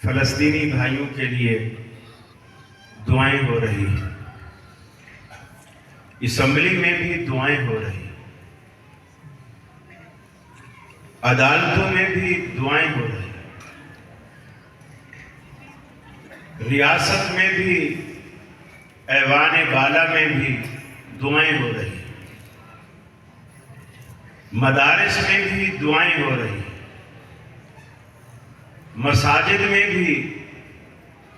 فلسطینی بھائیوں کے لیے دعائیں ہو رہی ہیں، اسمبلی میں بھی دعائیں ہو رہی ہیں، عدالتوں میں بھی دعائیں ہو رہی ہیں، ریاست میں بھی، ایوان بالا میں بھی دعائیں ہو رہی ہیں، مدارس میں بھی دعائیں ہو رہی ہیں، مساجد میں بھی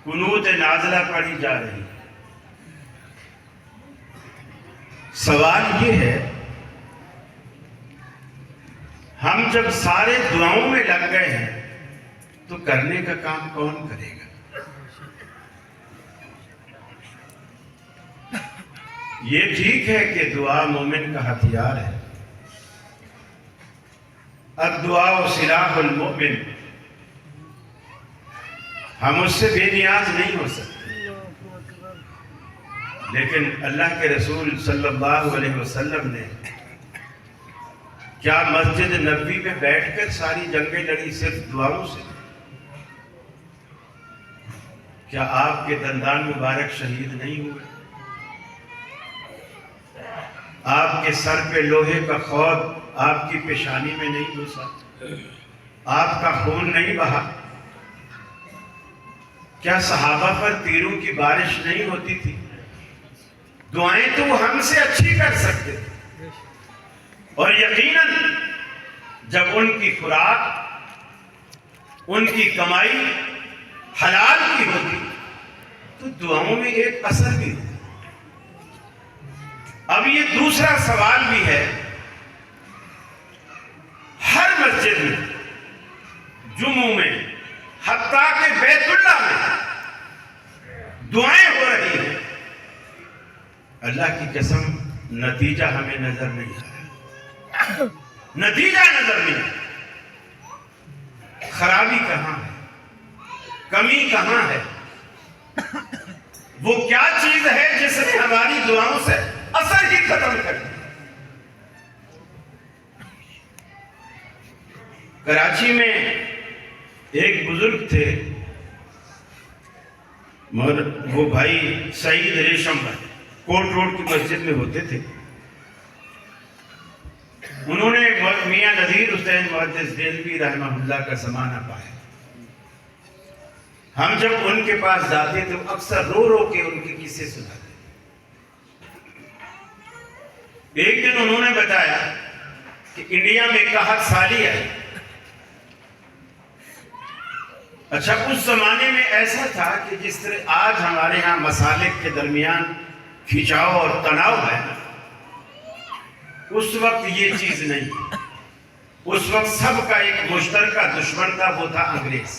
قنوت نازلہ پڑھی جا رہی ہے۔ سوال یہ ہے، ہم جب سارے دعاؤں میں لگ گئے ہیں تو کرنے کا کام کون کرے گا؟ یہ ٹھیک ہے کہ دعا مومن کا ہتھیار ہے، الدعاء سلاح المؤمن، ہم اس سے بے نیاز نہیں ہو سکتے، لیکن اللہ کے رسول صلی اللہ علیہ وسلم نے کیا مسجد نبوی میں بیٹھ کر ساری جنگیں لڑی صرف دعاؤں سے؟ کیا آپ کے دندان مبارک شہید نہیں ہوئے؟ آپ کے سر پہ لوہے کا خود آپ کی پیشانی میں نہیں گھسا؟ آپ کا خون نہیں بہا؟ کیا صحابہ پر تیروں کی بارش نہیں ہوتی تھی؟ دعائیں تو وہ ہم سے اچھی کر سکتے تھے، اور یقیناً جب ان کی خوراک، ان کی کمائی حلال کی ہوتی تو دعاؤں میں ایک اثر بھی ہوتا۔ اب یہ دوسرا سوال بھی ہے، ہر مسجد میں، جمعوں میں، حتیٰ کہ بیت اللہ میں دعائیں ہو رہی ہیں، اللہ کی قسم نتیجہ ہمیں نظر نہیں آ رہا، نتیجہ نظر نہیں آ رہا۔ خرابی کہاں ہے؟ کمی کہاں ہے؟ وہ کیا چیز ہے جس نے ہماری دعاؤں سے اثر ہی ختم کر دیا؟ کراچی میں ایک بزرگ تھے، مگر وہ بھائی سعید ریشم بھائی، کوٹ روڈ کی مسجد میں ہوتے تھے۔ انہوں نے میاں نذیر حسین محدث دہلوی رحمہ اللہ کا زمانہ پایا۔ ہم جب ان کے پاس جاتے تو اکثر رو رو کے ان کے قصے سناتے۔ ایک دن انہوں نے بتایا کہ انڈیا میں قحط سالی ہے۔ اچھا، اس زمانے میں ایسا تھا کہ جس طرح آج ہمارے ہاں مسالک کے درمیان کھچاؤ اور تناؤ ہے، اس وقت یہ چیز نہیں تھی۔ اس وقت سب کا ایک مشترکہ دشمن تھا، وہ تھا انگریز۔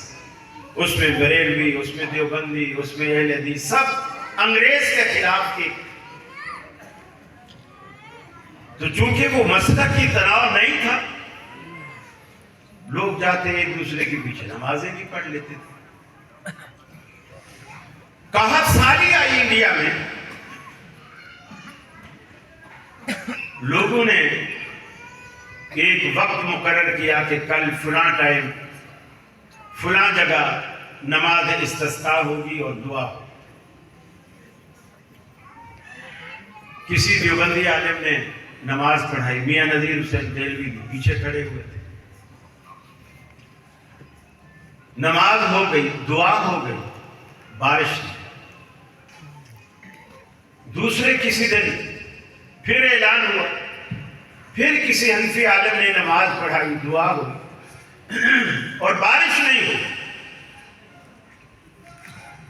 اس میں بریلوی، اس میں دیوبندی، اس میں اہل حدیث، سب انگریز کے خلاف تھے۔ تو چونکہ وہ مسلک کی تناؤ نہیں تھا، لوگ جاتے ایک دوسرے کے پیچھے نمازیں بھی پڑھ لیتے تھے۔ قحط سالی آئی انڈیا میں، لوگوں نے ایک وقت مقرر کیا کہ کل فلاں ٹائم فلاں جگہ نماز استسقاء ہوگی اور دعا ہوگی۔ کسی دیوبندی عالم نے نماز پڑھائی، میاں نذیر حسین دہلوی پیچھے کھڑے ہوئے تھے۔ نماز ہو گئی، دعا ہو گئی، بارش نہیں۔ دوسرے کسی دن پھر اعلان ہوا، پھر کسی حنفی عالم نے نماز پڑھائی، دعا ہوئی اور بارش نہیں ہوئی۔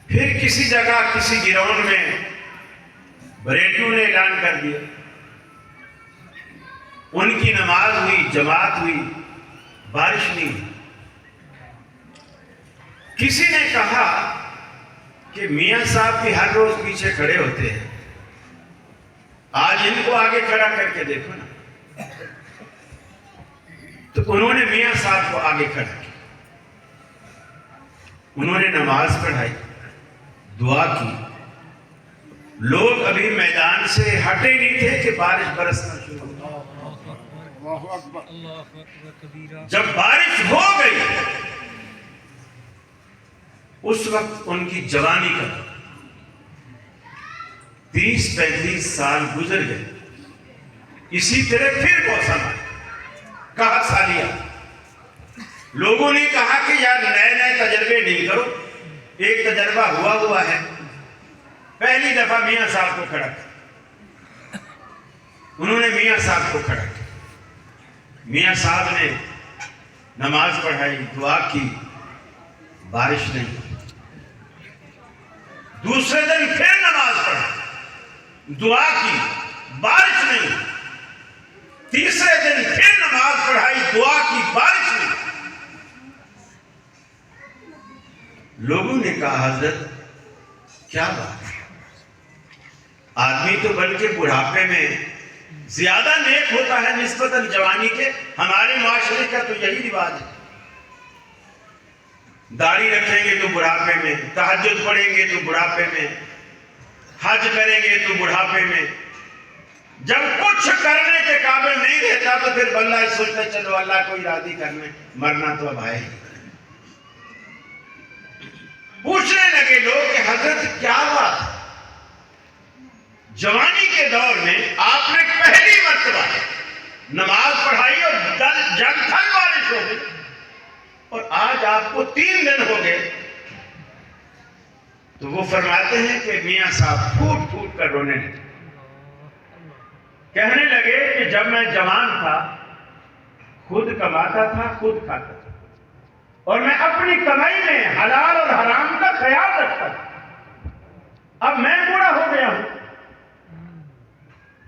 پھر کسی جگہ، کسی گراؤنڈ میں بریلیوں نے اعلان کر دیا، ان کی نماز ہوئی، جماعت ہوئی، بارش نہیں ہوئی۔ کسی نے کہا کہ میاں صاحب بھی ہر روز پیچھے کھڑے ہوتے ہیں، آج ان کو آگے کھڑا کر کے دیکھو نا۔ تو انہوں نے میاں صاحب کو آگے کھڑا کیا، انہوں نے نماز پڑھائی، دعا کی۔ لوگ ابھی میدان سے ہٹے نہیں تھے کہ بارش برسنا شروع ہو۔ جب بارش ہو گئی اس وقت ان کی جوانی کا 30-35 سال گزر گئے. اسی طرح پھر موسم کہا سالیہ. لوگوں نے کہا کہ یار نئے نئے تجربے نہیں کرو. ایک تجربہ ہوا ہے. پہلی دفعہ میاں صاحب کو کھڑا کیا. انہوں نے میاں صاحب کو کھڑا کیا. میاں صاحب نے نماز پڑھائی, دعا کی, بارش نہیں. دوسرے دن پھر نماز پڑھائی, دعا کی, بارش نہیں. تیسرے دن پھر نماز پڑھائی, دعا کی, بارش نہیں. لوگوں نے کہا حضرت کیا بات ہے, آدمی تو بلکہ بڑھاپے میں زیادہ نیک ہوتا ہے نسبتاً جوانی کے. ہمارے معاشرے کا تو یہی رواج ہے. داڑھی رکھیں گے تو بڑھاپے میں, تہجد پڑھیں گے تو بڑھاپے میں, حج کریں گے تو بڑھاپے میں. جب کچھ کرنے کے قابل نہیں رہتا تو پھر بندہ سوچتا چلو اللہ کو راضی کرنے, مرنا تو اب ہے. پوچھنے لگے لوگ کہ حضرت کیا بات, جوانی کے دور میں آپ نے پہلی مرتبہ نماز پڑھائی اور جل تھل بارش ہو گئی, اور آج آپ کو 3 دن ہو گئے. تو وہ فرماتے ہیں کہ میاں صاحب پھوٹ پھوٹ کر رونے لگے. کہنے لگے کہ جب میں جوان تھا خود کماتا تھا, خود کھاتا تھا, اور میں اپنی کمائی میں حلال اور حرام کا خیال رکھتا تھا. اب میں بوڑھا ہو گیا ہوں,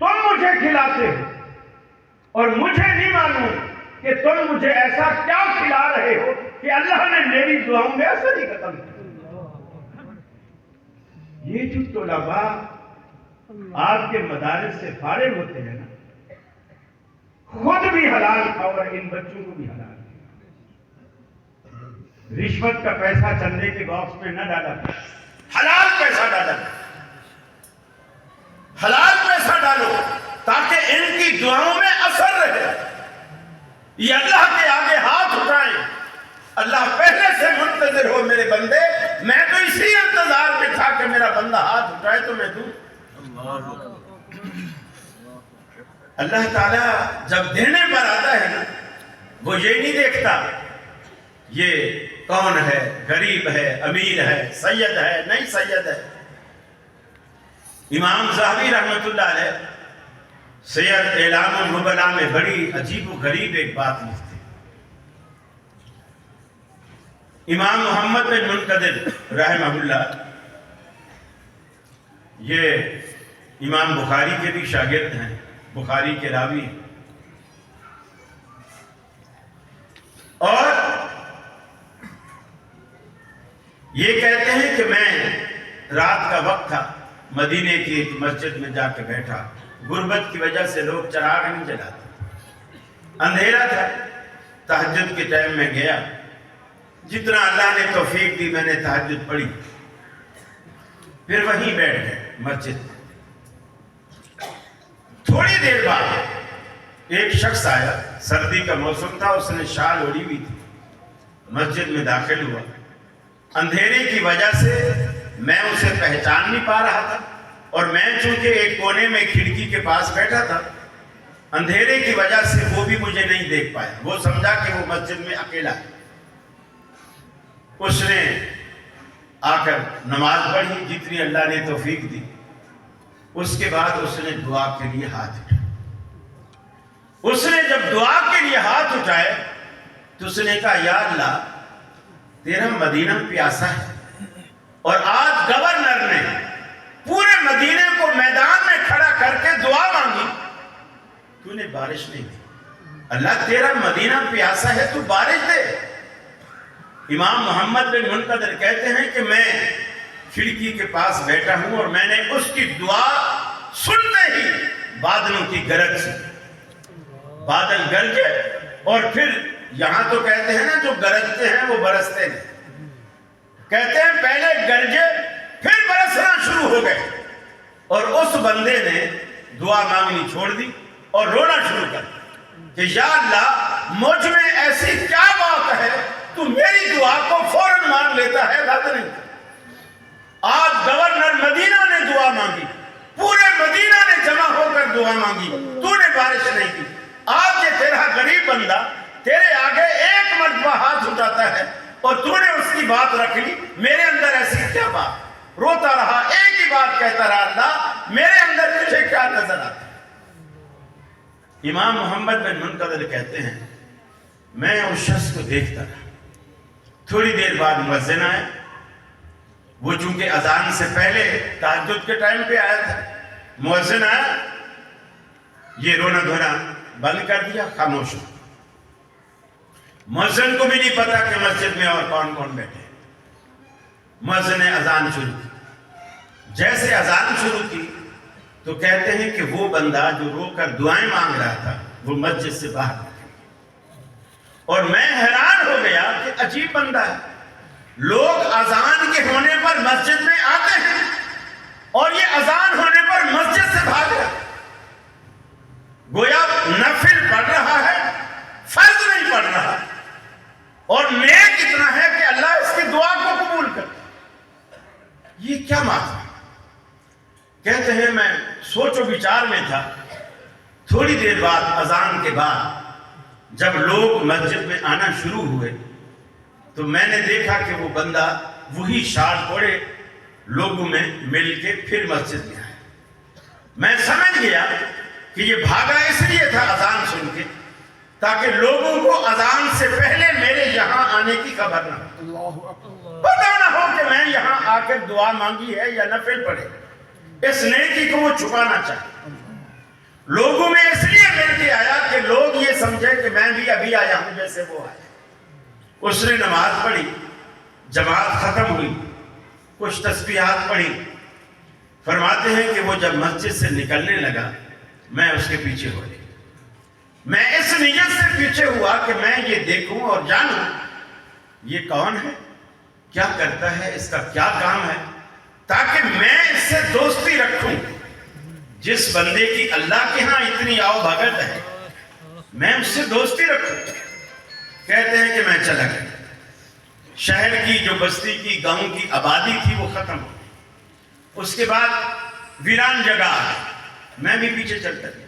تم مجھے کھلاتے ہو اور مجھے نہیں معلوم کہ تم مجھے ایسا کیا کھلا رہے ہو کہ اللہ نے میری دعاؤں میں اثر ہی ختم کیا. یہ جو طلباء آپ کے مدارس سے فارغ ہوتے ہیں نا, خود بھی حلال کھاؤ اور ان بچوں کو بھی حلال. رشوت کا پیسہ چندے کے باکس میں نہ ڈالا, حلال پیسہ ڈالا. حلال پیسہ ڈالو تاکہ ان کی دعاؤں میں اثر رہے. یہ اللہ کے آگے ہاتھ اٹھائیں, اللہ پہلے سے منتظر ہو میرے بندے. میں تو اسی انتظار میں تھا کہ میرا بندہ ہاتھ اٹھائے تو میں دوں. اللہ تعالیٰ جب دینے پر آتا ہے نا, وہ یہ نہیں دیکھتا یہ کون ہے, غریب ہے, امیر ہے, سید ہے, نہیں سید ہے. امام ذہبی رحمت اللہ علیہ سیر اعلام النبلاء میں بڑی عجیب و غریب ایک بات لکھتے. امام محمد بن منقدر رحمہ اللہ, یہ امام بخاری کے بھی شاگرد ہیں, بخاری کے راوی ہیں, اور یہ کہتے ہیں کہ میں رات کا وقت تھا, مدینے کی ایک مسجد میں جا کے بیٹھا. غربت کی وجہ سے لوگ چراغ نہیں جلاتے, اندھیرا تھا. تہجد کے ٹائم میں گیا, جتنا اللہ نے توفیق دی میں نے تہجد پڑھی, پھر وہیں بیٹھ گئے مسجد. تھوڑی دیر بعد ایک شخص آیا, سردی کا موسم تھا, اس نے شال اوڑھی ہوئی تھی, مسجد میں داخل ہوا. اندھیرے کی وجہ سے میں اسے پہچان نہیں پا رہا تھا, اور میں چونکہ ایک کونے میں کھڑکی کے پاس بیٹھا تھا, اندھیرے کی وجہ سے وہ بھی مجھے نہیں دیکھ پایا. وہ سمجھا کہ وہ مسجد میں اکیلا ہے. اس نے آ کر نماز پڑھی جتنی اللہ نے توفیق دی. اس کے بعد اس نے دعا کے لیے ہاتھ اٹھائے. اس نے جب دعا کے لیے ہاتھ اٹھائے تو اس نے کہا یا اللہ تیرا مدینہ پیاسا ہے, اور آج گورنر نے پورے مدینے کو میدان میں کھڑا کر کے دعا مانگی, تو نے بارش نہیں دی. اللہ تیرا مدینہ پیاسا ہے, تو بارش دے. امام محمد بن منقدر کہتے ہیں کہ میں کھڑکی کے پاس بیٹھا ہوں, اور میں نے اس کی دعا سنتے ہی بادلوں کی گرج سے بادل گرجے, اور پھر یہاں تو کہتے ہیں نا جو گرجتے ہیں وہ برستے ہیں. کہتے ہیں پہلے گرجے پھر برسنا شروع ہو گئے, اور اس بندے نے دعا مانگنی چھوڑ دی اور رونا شروع کر دیا کہ یا اللہ مجھ میں ایسی کیا بات ہے تو میری دعا کو فوراً مان لیتا ہے، رد نہیں کرتا۔ آج گورنر مدینہ نے دعا مانگی، پورے مدینہ نے جمع ہو کر دعا مانگی، تو نے بارش نہیں کی۔ آج یہ تیرا غریب بندہ تیرے آگے ایک مرتبہ ہاتھ اٹھاتا ہے اور تو نے اس کی بات رکھ لی، میرے اندر ایسی کیا بات؟ روتا رہا، ایک ہی بات کہتا رہا، اللہ میرے اندر تجھے کیا نظر آتا ہے؟ امام محمد بن منقدر کہتے ہیں میں اس شخص کو دیکھتا رہا، تھوڑی دیر بعد مؤذن آیا، وہ چونکہ اذان سے پہلے تہجد کے ٹائم پہ آیا تھا، مؤذن آیا، یہ رونا دھونا بند کر دیا، خاموش ہو۔ مؤذن کو بھی نہیں پتا کہ مسجد میں اور کون کون بیٹھے۔ مؤذن نے اذان شروع کی، جیسے اذان شروع کی تو کہتے ہیں کہ وہ بندہ جو رو کر دعائیں مانگ رہا تھا وہ مسجد سے باہر نکل گیا، اور میں حیران ہو گیا کہ عجیب بندہ ہے، لوگ اذان کے ہونے پر مسجد میں آتے ہیں اور یہ اذان ہونے پر مسجد سے بھاگ رہا ہے، گویا نفل پڑھ رہا ہے، فرض نہیں پڑھ رہا، اور نیک اتنا ہے کہ اللہ اس کی دعا کو قبول کرتا۔ یہ کیا بات ہے؟ کہتے ہیں میں سوچ و بچار میں تھا، تھوڑی دیر بعد اذان کے بعد جب لوگ مسجد میں آنا شروع ہوئے تو میں نے دیکھا کہ وہ بندہ وہی شال اوڑھے لوگوں میں مل کے پھر مسجد میں آیا۔ میں سمجھ گیا کہ یہ بھاگا اس لیے تھا اذان سن کے تاکہ لوگوں کو اذان سے پہلے میرے یہاں آنے کی خبر نہ ہو، پتہ نہ ہو کہ میں یہاں آ کر دعا مانگی ہے یا نفل پڑھے۔ اس نیکی کو وہ چھپانا چاہتا، لوگوں میں اس لیے مل کے آیا کہ لوگ یہ سمجھے کہ میں بھی ابھی آیا ہوں جیسے وہ آیا۔ اس نے نماز پڑھی، جماعت ختم ہوئی، کچھ تسبیحات پڑھی۔ فرماتے ہیں کہ وہ جب مسجد سے نکلنے لگا میں اس کے پیچھے ہو گیا۔ میں اس نیت سے پیچھے ہوا کہ میں یہ دیکھوں اور جانوں یہ کون ہے، کیا کرتا ہے، اس کا کیا کام ہے، تاکہ میں اس سے دوستی رکھوں۔ جس بندے کی اللہ کے ہاں اتنی آؤ بھگت ہے میں اس سے دوستی رکھوں۔ کہتے ہیں کہ میں چلا گیا، شہر کی جو بستی کی گاؤں کی آبادی تھی وہ ختم ہو گئی، اس کے بعد ویران جگہ آ گئی، میں بھی پیچھے چلتا گیا۔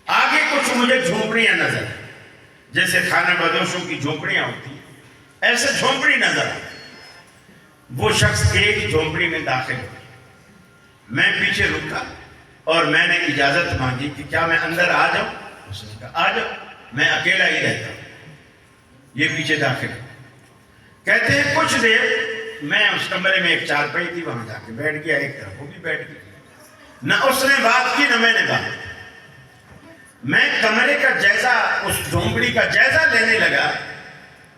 آگے کچھ مجھے جھونپڑیاں نظر آئی، جیسے خانہ بدوشوں کی جھونپڑیاں ہوتی ہیں ایسے جھونپڑی نظر آئی۔ وہ شخص ایک جھونپڑی میں داخل ہو، میں پیچھے رکا اور میں نے اجازت مانگی کہ کیا میں اندر آ جاؤں؟ اس نے کہا آ جاؤ، میں اکیلا ہی رہتا ہوں۔ یہ پیچھے داخل ہو، کہتے ہیں کچھ دیر میں اس کمرے میں ایک چارپائی تھی وہاں جا کے بیٹھ گیا، ایک طرف وہ بھی بیٹھ گیا، نہ اس نے بات کی نہ میں نے بات کی۔ میں کمرے کا جائزہ، اس جھونپڑی کا جائزہ لینے لگا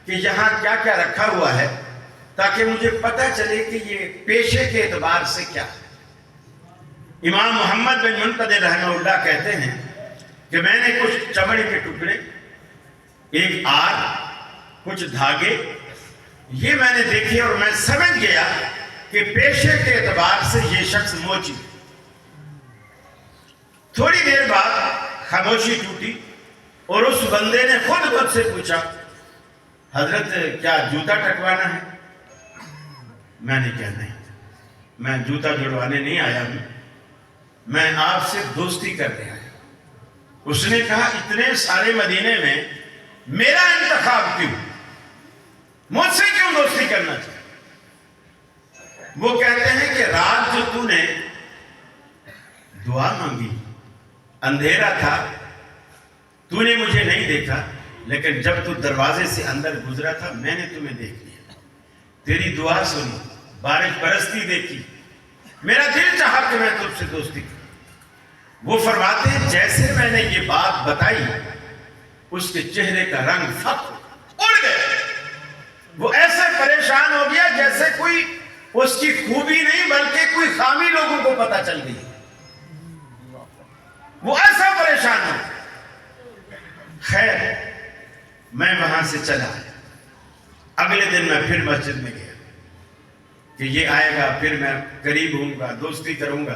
کہ یہاں کیا کیا رکھا ہوا ہے تاکہ مجھے پتہ چلے کہ یہ پیشے کے اعتبار سے کیا ہے۔ امام محمد بن منقدر رحمہ اللہ کہتے ہیں کہ میں نے کچھ چمڑے کے ٹکڑے، ایک آر، کچھ دھاگے، یہ میں نے دیکھے اور میں سمجھ گیا کہ پیشے کے اعتبار سے یہ شخص موچی۔ تھوڑی دیر بعد خاموشی ٹوٹی اور اس بندے نے خود سے پوچھا حضرت کیا جوتا ٹکوانا ہے؟ میں نے کہا نہیں، میں جوتا جڑوانے نہیں آیا ہوں، میں آپ سے دوستی کرنے آیا۔ اس نے کہا اتنے سارے مدینے میں میرا انتخاب کیوں، مجھ سے کیوں دوستی کرنا چاہتا؟ وہ کہتے ہیں کہ رات جو تو نے دعا مانگی، اندھیرا تھا، تو نے مجھے نہیں دیکھا، لیکن جب تو دروازے سے اندر گزرا تھا میں نے تمہیں دیکھ لیا، تیری دعا سنی، بارش برستی دیکھی، میرا دل چاہا کہ میں تجھ سے دوستی کروں۔ وہ فرماتے ہیں جیسے میں نے یہ بات بتائی اس کے چہرے کا رنگ فت اڑ گیا، وہ ایسے پریشان ہو گیا جیسے کوئی اس کی خوبی نہیں بلکہ کوئی خامی لوگوں کو پتہ چل گئی، وہ ایسا پریشان ہو۔ خیر میں وہاں سے چلا آیا، اگلے دن میں پھر مسجد میں گیا کہ یہ آئے گا پھر میں قریب ہوں گا، دوستی کروں گا،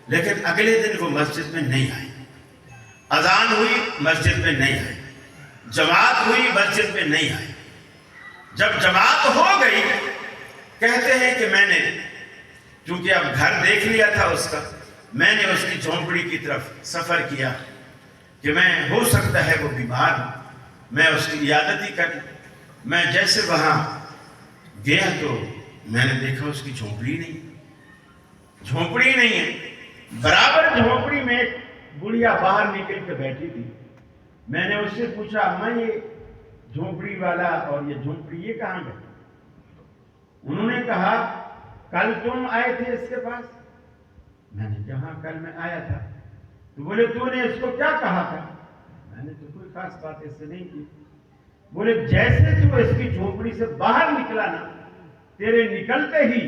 لیکن اگلے دن وہ مسجد میں نہیں آئے۔ اذان ہوئی مسجد میں نہیں آئے، جماعت ہوئی مسجد میں نہیں آئے۔ جب جماعت ہو گئی، کہتے ہیں کہ میں نے چونکہ اب گھر دیکھ لیا تھا اس کا، میں نے اس کی جھونپڑی کی طرف سفر کیا کہ میں ہو سکتا ہے وہ بیمار ہوں، میں اس کی عیادت ہی کر لوں۔ میں جیسے وہاں گیا تو میں نے دیکھا اس کی جھونپڑی نہیں ہے، برابر جھونپڑی میں ایک بڑھیا باہر نکل کے بیٹھی تھی۔ میں نے اس سے پوچھا، اماں یہ جھونپڑی والا اور یہ جھونپڑی یہ کہاں گئے؟ انہوں نے کہا کل تم آئے تھے اس کے پاس؟ میں نے کہا کل میں آیا تھا۔ تو بولے تو نے اس کو کیا کہا تھا؟ میں نے تو کوئی خاص بات اس سے نہیں کی۔ بولے جیسے تو اس کی جھونپڑی سے باہر نکلا نا، تیرے نکلتے ہی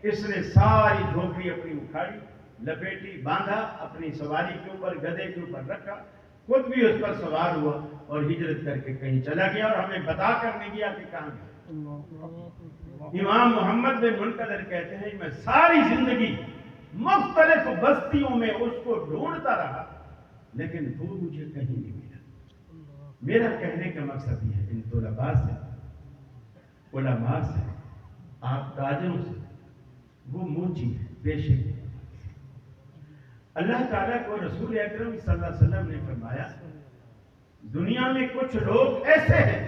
اس نے ساری جھونپڑی اپنی اکھاڑی، لپیٹی، باندھا، اپنی سواری کے اوپر، گدھے کے اوپر رکھا، خود بھی اس پر سوار ہوا اور ہجرت کر کے کہیں چلا گیا اور ہمیں بتا کر نہیں گیا کہ کہاں گیا۔ امام محمد بن منقدر کہتے ہیں میں ساری زندگی مختلف بستیوں میں اس کو ڈھونڈتا رہا لیکن وہ مجھے کہیں نہیں ملا۔ میرا کہنے کا مقصد یہ ہے، ان طلباء سے، علماء سے، آپ تاجروں سے، وہ موچی ہے، پیشے ہے۔ اللہ تعالیٰ کو رسول اکرم صلی اللہ علیہ وسلم نے فرمایا دنیا میں کچھ لوگ ایسے ہیں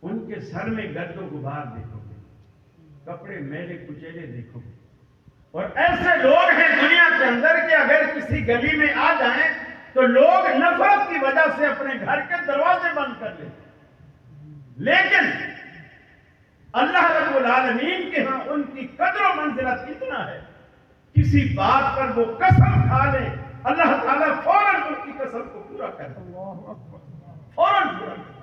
ان کے سر میں گرد و غبار دیکھو گے، کپڑے میلے کچیلے دیکھو گے، اور ایسے لوگ ہیں دنیا کے اندر کہ اگر کسی گلی میں آ جائیں تو لوگ نفرت کی وجہ سے اپنے گھر کے دروازے بند کر لیتے، لیکن اللہ رب العالمین کے ہاں ان کی قدر و منزلت اتنا ہے، کسی بات پر وہ قسم کھا لے اللہ تعالیٰ فوراً ان کی قسم کو پورا کر دے، فوراً پورا کر دے۔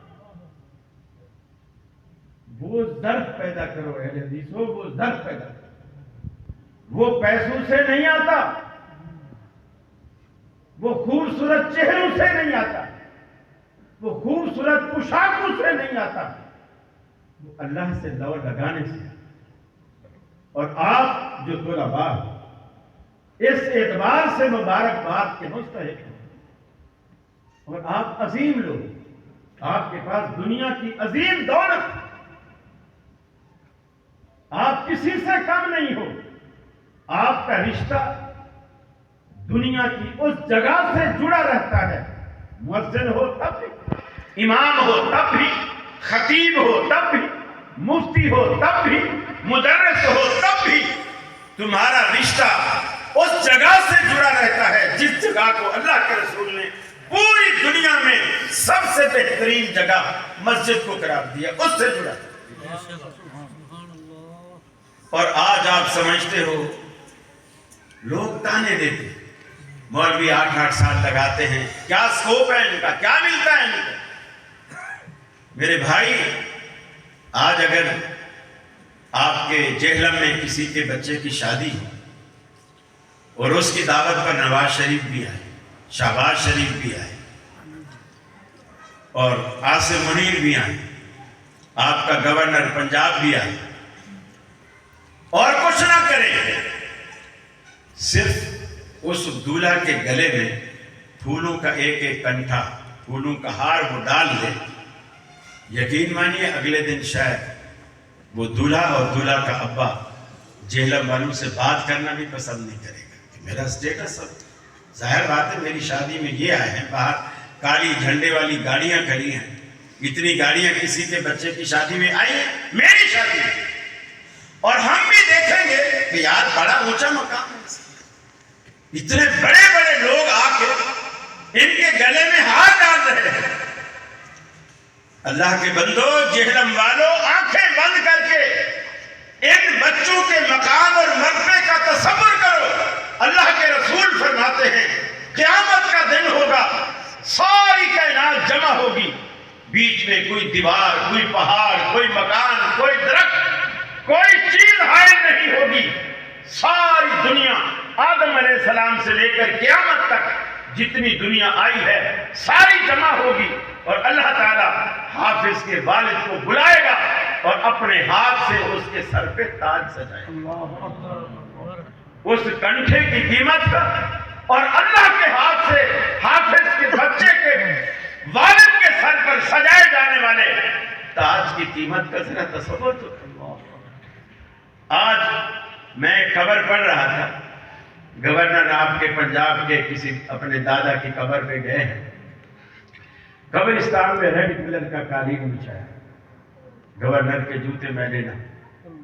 وہ ظرف پیدا کرو اہل حدیثوں، وہ ظرف پیدا کرو، وہ پیسوں سے نہیں آتا، وہ خوبصورت چہروں سے نہیں آتا، وہ خوبصورت پوشاکوں سے نہیں آتا، وہ اللہ سے لو لگانے سے۔ اور آپ جو طلباء اس اعتبار سے مبارکباد کے مستحق ہیں، اور آپ عظیم لوگ، آپ کے پاس دنیا کی عظیم دولت، آپ کسی سے کم نہیں ہو، آپ کا رشتہ دنیا کی اس جگہ سے جڑا رہتا ہے، مؤذن ہو تب بھی، امام ہو تب بھی، خطیب ہو تب بھی، مفتی ہو تب بھی، مدرس ہو تب بھی، تمہارا رشتہ اس جگہ سے جڑا رہتا ہے جس جگہ کو اللہ کے رسول نے پوری دنیا میں سب سے بہترین جگہ مسجد کو قرار دیا، اس سے جڑا۔ اور آج آپ سمجھتے ہو لوگ تانے دیتے، مولوی 8 سال لگاتے ہیں، کیا سکوپ ہے ان کا، کیا ملتا ہے ان کو؟ میرے بھائی، آج اگر آپ کے جہلم میں کسی کے بچے کی شادی ہو اور اس کی دعوت پر نواز شریف بھی آئے، شہباز شریف بھی آئے اور عاصم منیر بھی آئے، آپ کا گورنر پنجاب بھی آئے، اور کچھ نہ کریں، صرف اس دولہا کے گلے میں پھولوں کا ایک ایک کنٹھا، پھولوں کا ہار وہ ڈال دے، یقین مانیے اگلے دن شاید وہ دولہا اور دولہا کا ابا جہلم والوں سے بات کرنا بھی پسند نہیں کرے گا کہ میرا سٹیٹس سب ظاہر بات ہے، میری شادی میں یہ آئے ہیں، باہر کالی جھنڈے والی گاڑیاں کھڑی ہیں، اتنی گاڑیاں کسی کے بچے کی شادی میں آئی ہیں، میری شادی میں، اور ہم بھی دیکھیں گے کہ یار بڑا اونچا مقام ہے، اتنے بڑے بڑے لوگ آ کے ان کے گلے میں ہار ڈال رہے ہیں۔ اللہ کے بندو، جہلم والوں، آنکھیں بند کر کے ان بچوں کے مقام اور مرتبے کا تصور کرو۔ اللہ کے رسول فرماتے ہیں قیامت کا دن ہوگا، ساری کائنات جمع ہوگی، بیچ میں کوئی دیوار، کوئی پہاڑ، کوئی مکان، کوئی درخت، کوئی چیز حائل نہیں ہوگی، ساری دنیا آدم علیہ السلام سے لے کر قیامت تک جتنی دنیا آئی ہے ساری جمع ہوگی، اور اللہ تعالیٰ حافظ کے والد کو بلائے گا اور اپنے ہاتھ سے اس کے سر پہ تاج سجائے گا، اس کنٹھے کی قیمت کا، اور اللہ کے ہاتھ سے حافظ کے بچے کے والد کے سر پر سجائے جانے والے تاج کی قیمت کا ذرا تصور تو کرو۔ آج میں خبر پڑھ رہا تھا، گورنر آپ کے پنجاب کے کسی اپنے دادا کی قبر پہ گئے ہیں، قبرستان میں ریڈ کلر کا قالین بچھایا، گورنر کے جوتے میلے نہ،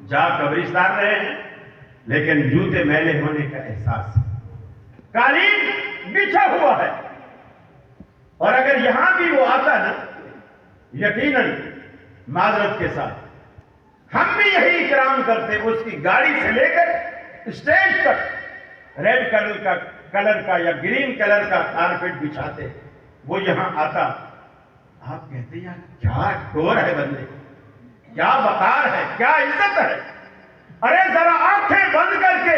جا قبرستان رہے ہیں لیکن جوتے میلے ہونے کا احساس ہے، قالین بچھا ہوا ہے۔ اور اگر یہاں بھی وہ آتا نا، یقیناً معذرت کے ساتھ ہم بھی یہی اکرام کرتے، اس کی گاڑی سے لے کر اسٹیج تک ریڈ کلر کا یا گرین کلر کا کارپیٹ بچھاتے، وہ یہاں آتا، آپ کہتے یار کیا ٹور ہے بندے، کیا وقار ہے، کیا عزت ہے۔ ارے ذرا آنکھیں بند کر کے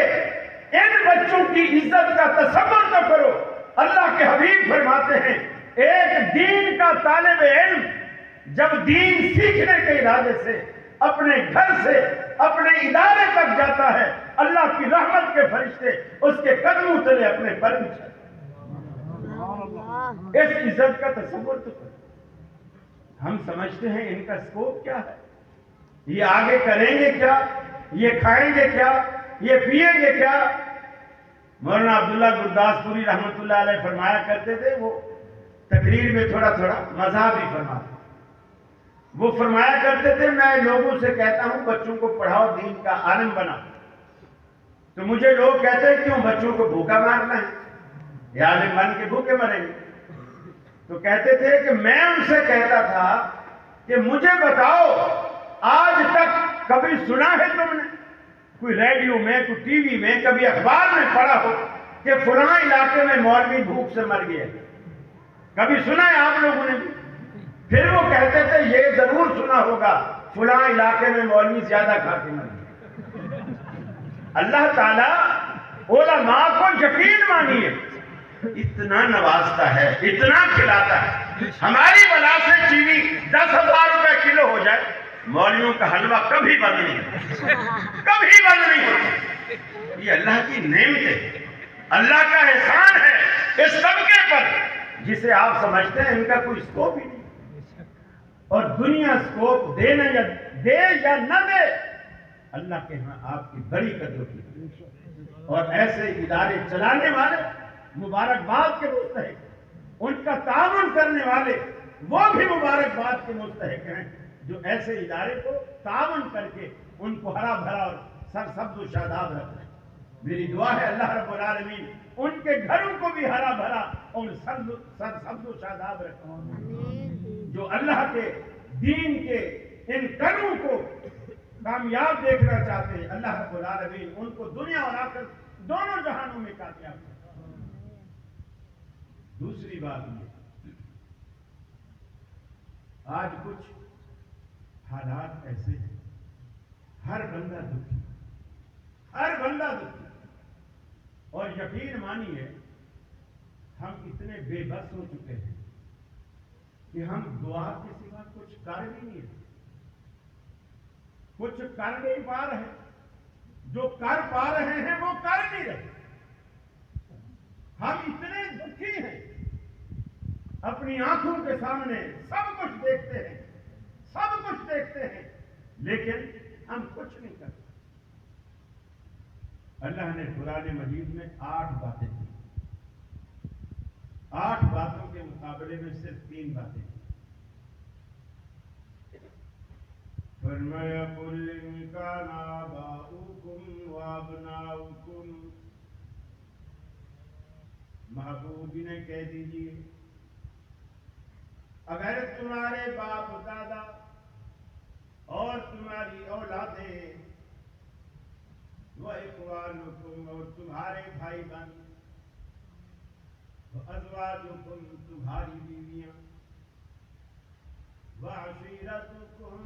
ان بچوں کی عزت کا تصور تو کرو۔ اللہ کے حبیب فرماتے ہیں ایک دین کا طالب علم جب دین سیکھنے کے ارادے سے اپنے گھر سے اپنے ادارے تک جاتا ہے، اللہ کی رحمت کے فرشتے اس کے قدموں تلے اپنے پر بچھاتے ہیں۔ اس عزت کا تصور تو کرو۔ ہم سمجھتے ہیں ان کا سکوپ کیا ہے، یہ آگے کریں گے کیا، یہ کھائیں گے کیا، یہ پیئیں گے کیا۔ مولانا عبداللہ گرداس پوری رحمت اللہ علیہ فرمایا کرتے تھے، وہ تقریر میں تھوڑا تھوڑا مزاح بھی فرماتے، وہ فرمایا کرتے تھے میں لوگوں سے کہتا ہوں بچوں کو پڑھاؤ، دین کا عالم بنا، تو مجھے لوگ کہتے ہیں کیوں بچوں کو بھوکا مارنا ہے، یہ عالم بن کے بھوکے مریں گے۔ تو کہتے تھے کہ میں ان سے کہتا تھا کہ مجھے بتاؤ آج تک کبھی سنا ہے تم نے کوئی ریڈیو میں، کوئی ٹی وی میں، کبھی اخبار میں پڑھا ہو کہ فلاں علاقے میں مولوی بھوک سے مر گیا؟ کبھی سنا ہے آپ لوگوں نے بھی؟ پھر وہ کہتے تھے یہ ضرور سنا ہوگا فلاں علاقے میں مولوی زیادہ کھا کے مر گیا۔ اللہ تعالیٰ علماء کو یقین مانیے اتنا نوازتا ہے، اتنا کھلاتا ہے۔ ہماری بلا سے چینی 10,000 روپے کلو ہو جائے، مولویوں کا حلوہ کبھی بند نہیں ہوتا، کبھی بند نہیں ہوتا۔ یہ اللہ کی نعمت ہے، اللہ کا احسان ہے اس طبقے پر جسے آپ سمجھتے ہیں ان کا کوئی سکوپ ہی نہیں۔ اور دنیا سکوپ دے یا نہ دے، اللہ کے ہاں آپ کی بڑی قدر کی۔ اور ایسے ادارے چلانے والے مبارکباد کے مستحق، ان کا تعاون کرنے والے وہ بھی مبارکباد کے مستحق ہیں جو ایسے ادارے کو تعاون کر کے ان کو ہرا بھرا اور سرسبز و شاداب رکھ رہے ہیں۔ میری دعا ہے اللہ رب العالمین ان کے گھروں کو بھی ہرا بھرا اور سرسبز و شاداب رکھے۔ جو اللہ کے دین کے ان قدموں کو کامیاب دیکھنا چاہتے ہیں، اللہ رب العالمین ان کو دنیا اور آخرت دونوں جہانوں میں کامیاب کرے۔ دوسری بات یہ، آج کچھ حالات ایسے ہیں، ہر بندہ دکھی، ہر بندہ دکھی، اور یقین مانیے ہم اتنے بے بس ہو چکے ہیں کہ ہم دعا کے سوا کچھ کر بھی نہیں رہے، کچھ کر نہیں پا رہے، جو کر پا رہے ہیں وہ کر نہیں رہے۔ ہم اتنے دکھی ہیں، اپنی آنکھوں کے سامنے سب کچھ دیکھتے ہیں، سب کچھ دیکھتے ہیں، لیکن ہم کچھ نہیں کرتے۔ اللہ نے قرآن مجید میں 8 باتیں کی، 8 باتوں کے مقابلے میں صرف 3 باتیں کی۔ فرمایا قل ان کان آباؤکم وابناؤکم، محبوب نے کہہ دیجیے اگر تمہارے باپ دادا اور تمہاری اولادیں، وَإِخْوَانُكُمْ اور تمہارے بھائی بہن، وَأَزْوَاجُكُمْ تمہاری بیویاں، وَعَشِيرَتُكُمْ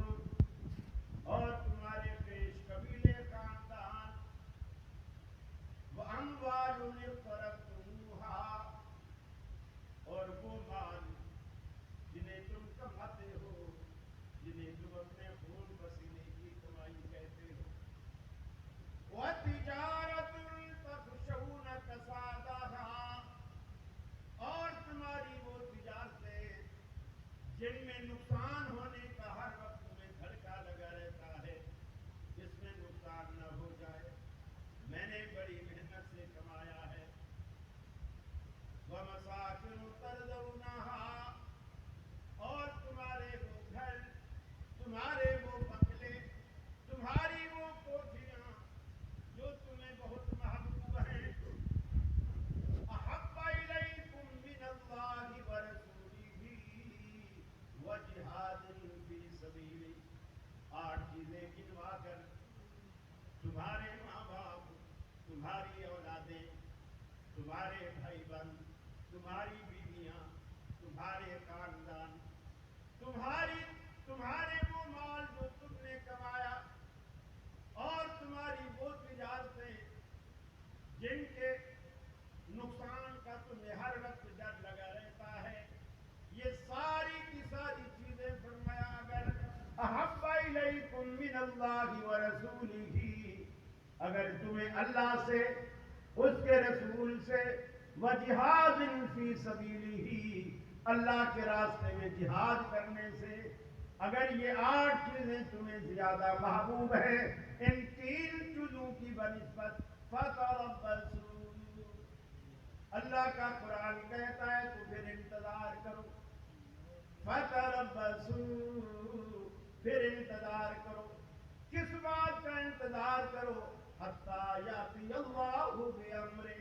اور تمہارے پیش قبیلے خاندان، وَأَمْوَالٌ اقْتَرَفْتُمُوهَا اور وہ مال جنہیں تم کماتے ہو، جنہیں تم اپنے خون پسینے کی کمائی کہتے ہو، وَتِجَارَةٌ تَخْشَوْنَ كَسَادَهَا اور تمہاری وہ تجارتیں جن میں نقصان ہونے کا ہر وقت تمہارے بھائی بہن، تمہاری بیویاں، تمہارے خاندان، تمہارے وہ مال جو تم نے کمایا، اور تمہاری وہ تجارتیں جن کے نقصان کا تمہیں ہر وقت ڈر لگا رہتا ہے، یہ ساری کی ساری چیزیں فرمایا اگر احب الیکم من اللہ ورسولہ، اگر تمہیں اللہ سے، اس کے رسول سے، وجہاد فی سبیلہ، اللہ کے راستے میں جہاد کرنے سے، اگر یہ 8 چیزیں تمہیں زیادہ محبوب ہیں ان 3 چیزوں کی بنسبت، فتربصوا، اللہ کا قرآن کہتا ہے تو پھر انتظار کرو، فتربصوا، پھر انتظار کرو، کس بات کا انتظار کرو؟ حتی یاتی اللہ بامرہ،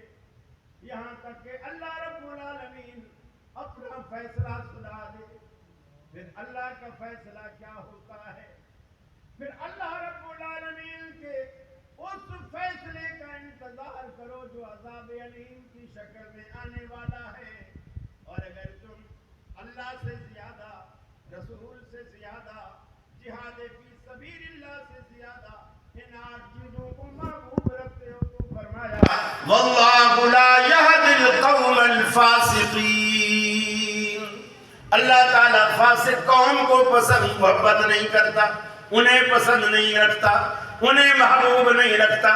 یہاں تک کہ اللہ رب العالمین اپنا فیصلہ سنا دے۔ پھر اللہ کا فیصلہ کیا ہوتا ہے؟ پھر اللہ رب العالمین کے اس فیصلے کا انتظار کرو جو عذاب علیم کی شکل میں آنے والا ہے۔ اور اگر تم اللہ سے زیادہ، رسول سے زیادہ، جہاد فی سبیل اللہ سے زیادہ ان 8 چیزوں کو محبوب رکھتے ہو تو فرمایا واللہ لا یہدی القوم الفاسقین، اللہ تعالیٰ فاسق قوم کو پسند محبت نہیں کرتا، انہیں پسند نہیں رکھتا، انہیں محبوب نہیں رکھتا۔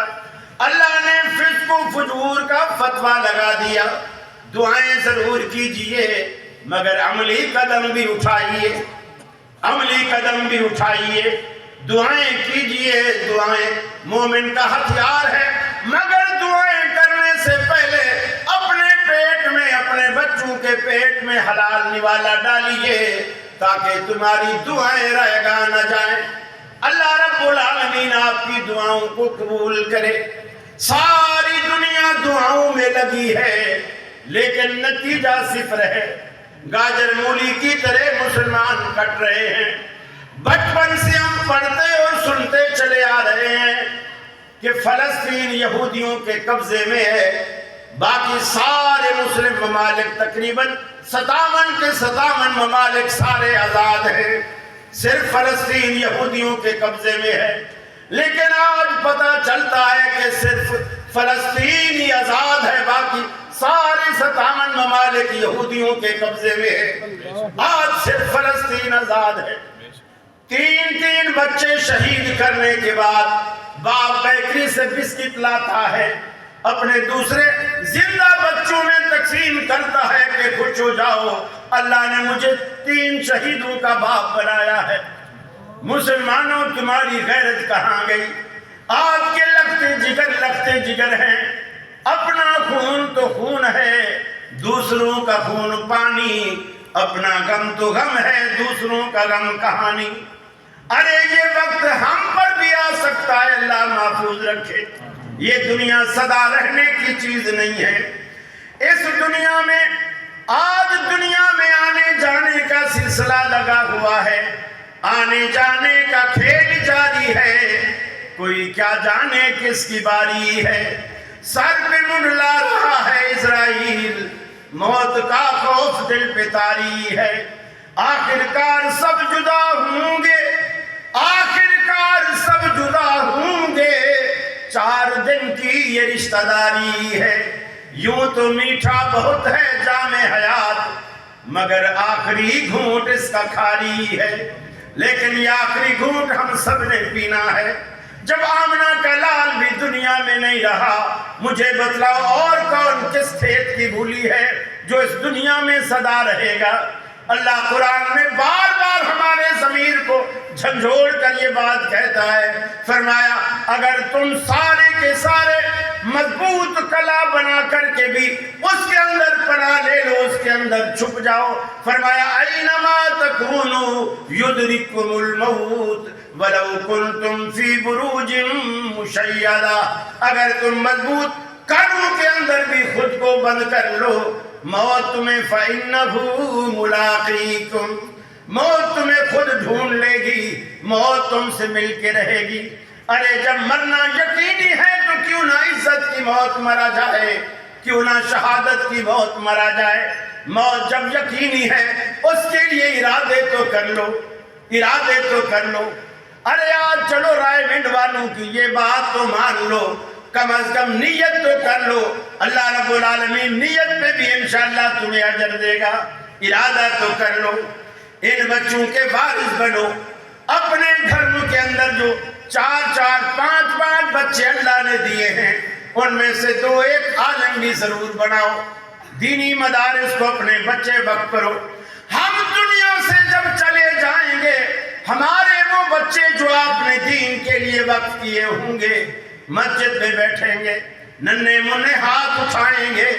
اللہ نے فسق و فجور کا فتویٰ لگا دیا، دعائیں ضرور کیجئے مگر عملی قدم بھی اٹھائیے، عملی قدم بھی اٹھائیے، دعائیں کیجئے، دعائیں مومن کا ہتھیار ہے، مگر دعائیں کرنے سے پہلے اپنے پیٹ میں، اپنے بچوں کے پیٹ میں حلال نوالا ڈالیے تاکہ تمہاری دعائیں رہ گا نہ جائیں۔ اللہ رب العالمین آپ کی دعاؤں کو قبول کرے۔ ساری دنیا دعاؤں میں لگی ہے لیکن نتیجہ صفر ہے، گاجر مولی کی طرح مسلمان کٹ رہے ہیں۔ بچپن سے ہم پڑھتے اور سنتے چلے آ رہے ہیں کہ فلسطین یہودیوں کے قبضے میں ہے، باقی سارے مسلم ممالک تقریباً 57 کے 57 ممالک سارے آزاد ہیں، صرف فلسطین یہودیوں کے قبضے میں ہے۔ لیکن آج پتہ چلتا ہے کہ صرف فلسطین ہی آزاد ہے، باقی سارے 57 ممالک یہودیوں کے قبضے میں ہے۔ آج صرف فلسطین آزاد ہے۔ 3 بچے شہید کرنے کے بعد باپ بیکری سے بسکٹ لاتا ہے، اپنے دوسرے زندہ بچوں میں تقسیم کرتا ہے کہ خوش ہو جاؤ، اللہ نے مجھے 3 شہیدوں کا باپ بنایا ہے۔ مسلمانوں تمہاری غیرت کہاں گئی؟ آپ کے لگتے جگر ہیں، اپنا خون تو خون ہے، دوسروں کا خون پانی، اپنا غم تو غم ہے، دوسروں کا غم کہانی۔ ارے یہ وقت ہم پر بھی آ سکتا ہے، اللہ محفوظ رکھے۔ یہ دنیا سدا رہنے کی چیز نہیں ہے۔ اس دنیا میں آج دنیا میں آنے جانے کا سلسلہ لگا ہوا ہے، آنے جانے کا کھیل جاری ہے، کوئی کیا جانے کس کی باری ہے۔ سر پہ منڈلا رہا ہے اسرائیل، موت کا خوف دل پہ طاری ہے۔ آخرکار سب جدا ہوں گے، آخرکار سب جدا ہوں گے، 4 دن کی یہ رشتہ داری ہے۔ یوں تو میٹھا بہت ہے جام حیات، مگر آخری گھونٹ اس کا کھاری ہے۔ لیکن یہ آخری گھونٹ ہم سب نے پینا ہے۔ جب آمنہ کا لال بھی دنیا میں نہیں رہا، مجھے بتلاؤ اور کون کس کھیت کی بھولی ہے جو اس دنیا میں سدا رہے گا؟ اللہ قرآن میں بار بار ہمارے ضمیر کو جھنجھوڑ کر یہ بات کہتا ہے، فرمایا اگر تم سارے کے سارے مضبوط قلعہ بنا کر کے بھی اس کے اندر پناہ لے لو، اس کے اندر چھپ جاؤ، فرمایا اینما تکونوا یدرککم الموت ولو کنتم فی بروج مشیدہ، اگر تم مضبوط قلعوں کے اندر بھی خود کو بند کر لو، موت تمہیں فَإِنَّهُ مُلَاقِيكُمْ، موت تمہیں خود ڈھونڈ لے گی، موت تم سے مل کے رہے گی۔ ارے جب مرنا یقینی ہے تو کیوں نہ عزت کی موت مرا جائے۔ کیوں نہ شہادت کی موت مرا جائے. موت جب یقینی ہے اس کے لیے ارادے تو کر لو, ارادے تو کر لو. ارے آج چلو رائے گنج والوں کی یہ بات تو مان لو, کم از کم نیت تو کر لو. اللہ رب العالمین نیت پہ بھی انشاءاللہ تمہیں اجر دے گا. ارادہ تو کر لو. ان بچوں کے وارث بنو. اپنے گھروں کے اندر جو 4 5 بچے اللہ نے دیے ہیں ان میں سے 2 1 عالم بھی ضرور بناؤ. دینی مدارس کو اپنے بچے وقف کرو. ہم دنیا سے جب چلے جائیں گے ہمارے وہ بچے جو آپ نے دین کے لیے وقف کیے ہوں گے مسجد میں بیٹھیں گے, ننھے منھے ہاتھ اٹھائیں گے,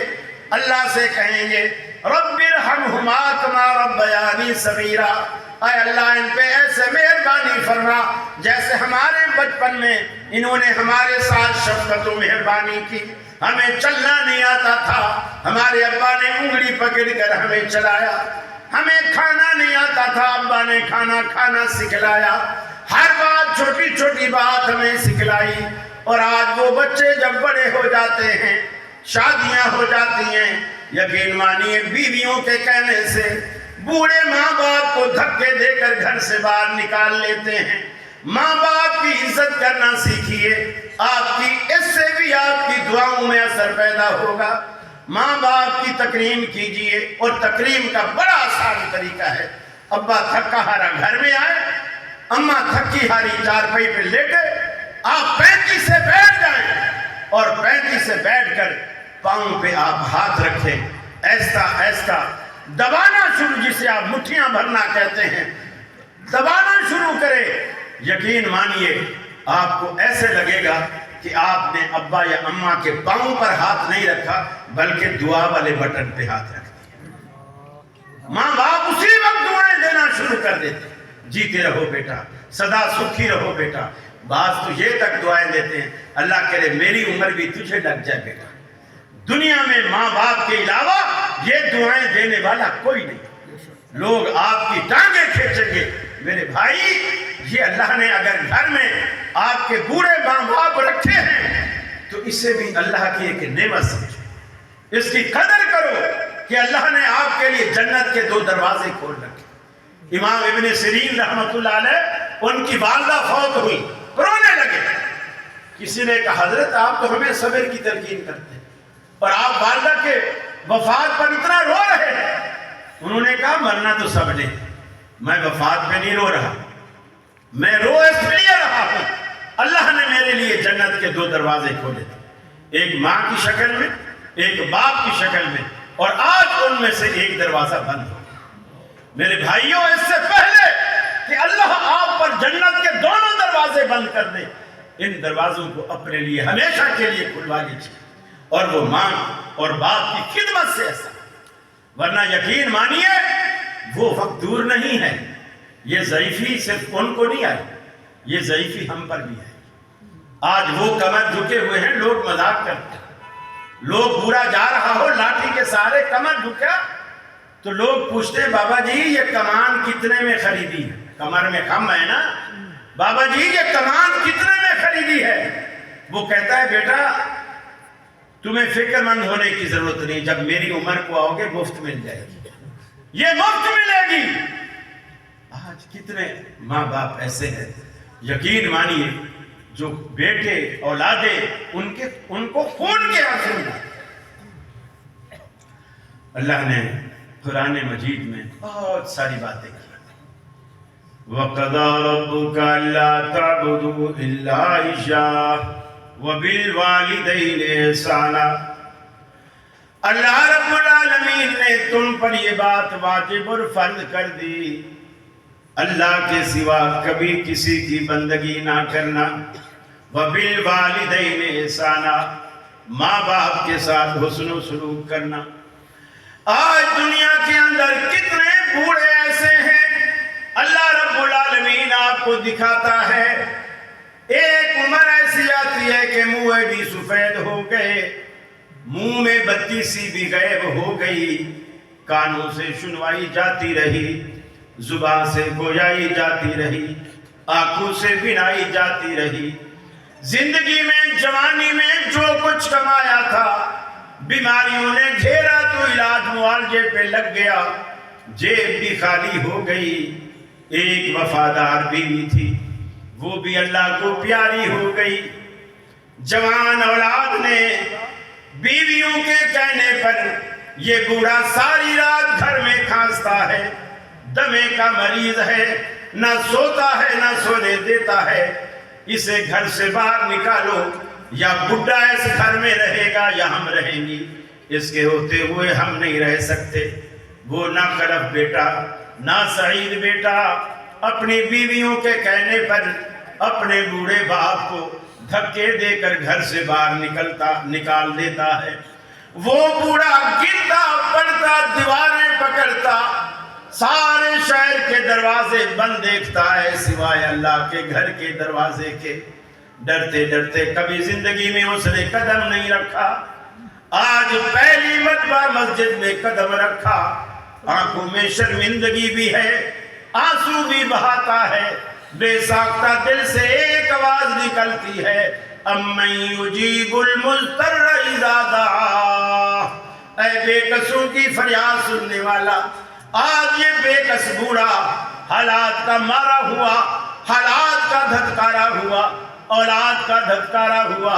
اللہ سے کہیں گے رب ارحمہما کما ربیانی صغیرا. اے اللہ ان پہ ایسے مہربانی فرما جیسے ہمارے بچپن میں انہوں نے ہمارے ساتھ شفقت و مہربانی کی. ہمیں چلنا نہیں آتا تھا, ہمارے ابا نے انگلی پکڑ کر ہمیں چلایا. ہمیں کھانا نہیں آتا تھا, ابا نے کھانا سکھلایا. ہر بات چھوٹی چھوٹی بات ہمیں سکھلائی. اور آج وہ بچے جب بڑے ہو جاتے ہیں, شادیاں ہو جاتی ہیں, یقین مانیے بیویوں کے کہنے سے بوڑھے ماں باپ کو دھکے دے کر گھر سے باہر نکال لیتے ہیں. ماں باپ کی عزت کرنا سیکھیے, آپ کی اس سے بھی آپ کی دعاؤں میں اثر پیدا ہوگا. ماں باپ کی تکریم کیجئے, اور تکریم کا بڑا آسان طریقہ ہے. ابا تھکا ہارا گھر میں آئے, اماں تھکی ہاری چارپائی پہ لیٹے, آپ 35 سے بیٹھ جائیں اور 35 سے بیٹھ کر پاؤں پہ آپ ہاتھ رکھیں, ایسا ایسا دبانا شروع, جسے آپ مٹھیاں بھرنا کہتے ہیں, دبانا شروع کرے. یقین مانیے آپ کو ایسے لگے گا کہ آپ نے ابا یا اماں کے پاؤں پر ہاتھ نہیں رکھا بلکہ دعا والے بٹن پہ ہاتھ رکھ دیا. ماں باپ اسی وقت دعائیں دینا شروع کر دیتے, جیتے رہو بیٹا, سدا سکھی رہو بیٹا. بعض تو یہ تک دعائیں دیتے ہیں اللہ کرے میری عمر بھی تجھے لگ جائے بیٹا. دنیا میں ماں باپ کے علاوہ یہ دعائیں دینے والا کوئی نہیں. لوگ آپ کی ٹانگیں کھینچیں گے. میرے بھائی, یہ اللہ نے اگر گھر میں آپ کے بوڑھے ماں باپ رکھے ہیں تو اسے بھی اللہ کی ایک نعمت سمجھو, اس کی قدر کرو کہ اللہ نے آپ کے لیے جنت کے 2 دروازے کھول رکھے. امام ابن سیرین رحمۃ اللہ علیہ, ان کی والدہ فوت ہوئی, رونے لگے. کسی نے کہا حضرت آپ تو ہمیں صبر کی تلقین کرتے ہیں اور آپ والدہ کے وفات پر اتنا رو رہے ہیں. انہوں نے کہا مرنا تو سب نے, میں وفات پہ نہیں رو رہا, میں رو اس لیے رہا ہوں اللہ نے میرے لیے جنت کے 2 دروازے کھولے تھے, ایک ماں کی شکل میں, ایک باپ کی شکل میں, اور آج ان میں سے ایک دروازہ بند ہو. میرے بھائیوں, اس سے پہلے کہ اللہ آپ پر جنت کے دونوں دروازے بند کر دے, ان دروازوں کو اپنے لیے ہمیشہ کے لیے کھلوا لیجیے, اور وہ ماں اور باپ کی خدمت سے ایسا. ورنہ یقین مانیے وہ وقت دور نہیں ہے. یہ ضعیفی صرف ان کو نہیں آئی, یہ ضعیفی ہم پر بھی ہے. آج وہ کمر جھکے ہوئے ہیں, لوگ مذاق کرتے ہیں. لوگ بورا جا رہا ہو لاٹھی کے سارے کمر جھکا تو لوگ پوچھتے ہیں بابا جی یہ کمان کتنے میں خریدی ہے؟ کمر میں خم ہے نا, بابا جی یہ کمان کتنے میں خریدی ہے؟ وہ کہتا ہے بیٹا تمہیں فکر مند ہونے کی ضرورت نہیں, جب میری عمر کو آؤ گے مفت مل جائے گی, یہ مفت ملے گی. آج کتنے ماں باپ ایسے ہیں, یقین مانیے جو بیٹے اولادیں ان کو خون کے آنسو ملے. اللہ نے قرآن مجید میں بہت ساری باتیں کی. وَقَضَىٰ رَبُّكَ أَلَّا تَعْبُدُوا إِلَّا إِيَّاهُ وَبِالْوَالِدَيْنِ إِحْسَانًا. اللہ رب العالمین نے تم پر یہ بات واجب اور فرض کر دی, اللہ کے سوا کبھی کسی کی بندگی نہ کرنا. وَبِالْوَالِدَيْنِ إِحْسَانًا, ماں باپ کے ساتھ حسن و سلوک کرنا. آج دنیا کے اندر کتنے بوڑھے ایسے ہیں, اللہ رب العالمین آپ کو دکھاتا ہے ایک عمر ایسی آتی ہے کہ منہ بھی سفید ہو گئے, منہ میں بتی سی بھی غائب ہو گئی, کانوں سے سنوائی جاتی رہی, زبان سے گویائی جاتی رہی, آنکھوں سے بینائی جاتی رہی. زندگی میں جوانی میں جو کچھ کمایا تھا بیماریوں نے گھیرا تو علاج معالجے پہ لگ گیا، جیب بھی خالی ہو گئی۔ ایک وفادار بیوی تھی، وہ بھی اللہ کو پیاری ہو گئی۔ جوان اولاد نے بیویوں کے کہنے پر یہ بوڑھا ساری رات گھر میں کھانستا ہے، دمے کا مریض ہے، نہ سوتا ہے نہ سونے دیتا ہے، اسے گھر سے باہر نکالو، یا بڈھا اس گھر میں رہے گا یا ہم رہیں گی، اس کے ہوتے ہوئے ہم نہیں رہ سکتے۔ وہ نہ خلف بیٹا نہ سعید بیٹا اپنی بیویوں کے کہنے پر اپنے بوڑھے باپ کو دھکے دے کر گھر سے باہر نکال دیتا ہے۔ وہ بوڑھا گرتا پڑتا، دیواریں پکڑتا، سارے شہر کے دروازے بند دیکھتا ہے سوائے اللہ کے گھر کے دروازے کے۔ ڈرتے ڈرتے کبھی زندگی میں اس نے قدم نہیں رکھا، آج پہلی مرتبہ مسجد میں قدم رکھا۔ آنکھوں میں شرمندگی بھی ہے، آنسو بھی بہاتا ہے، بے ساختہ دل سے ایک آواز نکلتی ہے، امن یجیب المضطر اذا دعا، اے بے قصوں کی فریاد سننے والا۔ آج یہ بے قص بوڑھا حالات کا مارا ہوا، حالات کا دھتکارا ہوا، اولاد کا دھتکارا ہوا،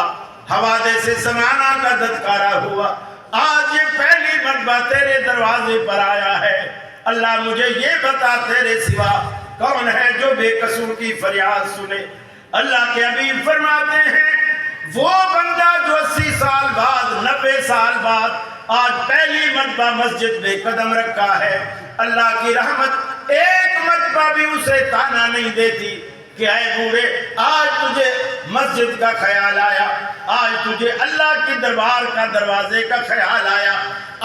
حوادث زمانہ کا دھتکارا ہوا، آج یہ پہلی مرتبہ تیرے دروازے پر آیا ہے۔ اللہ مجھے یہ بتا تیرے سوا کون ہے جو بے قصور کی فریاد سنے۔ اللہ کے حبیب فرماتے ہیں وہ بندہ جو 80 سال بعد 90 سال بعد آج پہلی مرتبہ مسجد میں قدم رکھا ہے، اللہ کی رحمت ایک مرتبہ بھی اسے تانا نہیں دیتی کہ اے بوڑھے آج تجھے مسجد کا خیال آیا، آج تجھے اللہ کی دربار کا دروازے کا خیال آیا،